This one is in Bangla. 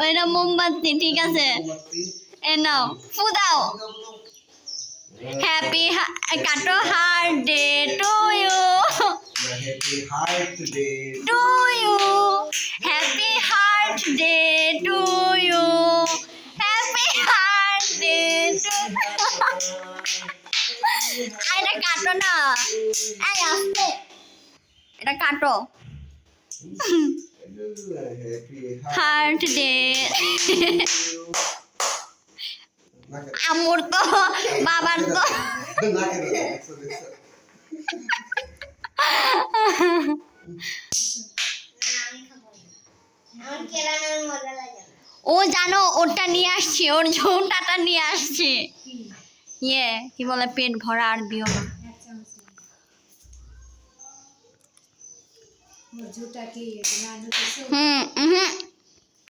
ওইটা মোমবাতি ঠিক আছে এ নাও ফু দাও হ্যাপি কাটো birthday to you Happy Heart Day to you happy birthday to you happy birthday to এটা কাটো না এই আস্তে এটা কাটো Happy হার্ট ডে আমুর তো বাবার তো ও জানো ওটা নিয়ে আসছি ওর ঝোঁটাটা নিয়ে আসছি ইয়ে কি বলে পেট ভরা আর দিও না হুম হুম